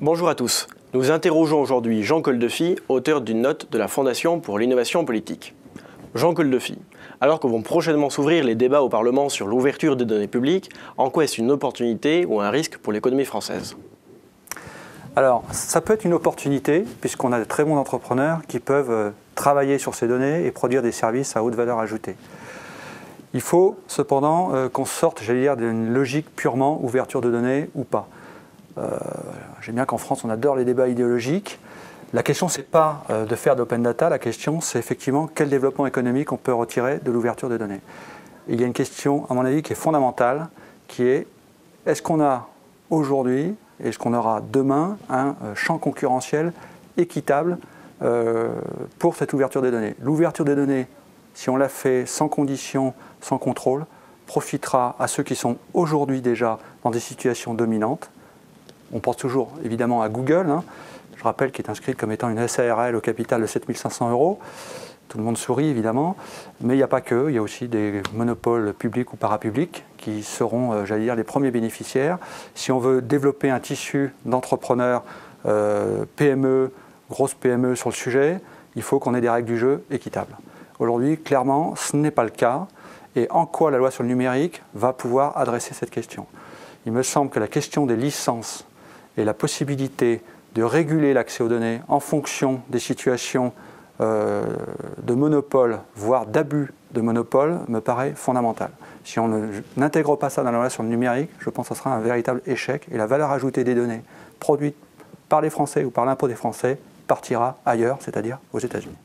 Bonjour à tous. Nous interrogeons aujourd'hui Jean Coldefy, auteur d'une note de la Fondation pour l'innovation politique. Jean Coldefy, alors que vont prochainement s'ouvrir les débats au Parlement sur l'ouverture des données publiques, en quoi est-ce une opportunité ou un risque pour l'économie française? Alors, ça peut être une opportunité, puisqu'on a de très bons entrepreneurs qui peuvent travailler sur ces données et produire des services à haute valeur ajoutée. Il faut cependant qu'on sorte, j'allais dire, d'une logique purement ouverture de données ou pas. J'aime bien qu'en France, on adore les débats idéologiques. La question, ce n'est pas de faire de l'open data, la question, c'est effectivement quel développement économique on peut retirer de l'ouverture de données. Et il y a une question, à mon avis, qui est fondamentale, qui est, est-ce qu'on a aujourd'hui, est-ce qu'on aura demain un champ concurrentiel équitable pour cette ouverture des données? L'ouverture des données, si on la fait sans condition, sans contrôle, profitera à ceux qui sont aujourd'hui déjà dans des situations dominantes. On pense toujours évidemment à Google, je rappelle qu'il est inscrit comme étant une SARL au capital de 7 500 €. Tout le monde sourit évidemment, mais il n'y a pas que, il y a aussi des monopoles publics ou parapublics qui seront, j'allais dire, les premiers bénéficiaires. Si on veut développer un tissu d'entrepreneurs, PME, grosses PME sur le sujet, il faut qu'on ait des règles du jeu équitables. Aujourd'hui, clairement, ce n'est pas le cas. Et en quoi la loi sur le numérique va pouvoir adresser cette question? Il me semble que la question des licences et la possibilité de réguler l'accès aux données en fonction des situations de monopole, voire d'abus de monopole, me paraît fondamentale. Si on n'intègre pas ça dans la loi sur le numérique, je pense que ce sera un véritable échec et la valeur ajoutée des données produites par les Français ou par l'impôt des Français partira ailleurs, c'est-à-dire aux États-Unis.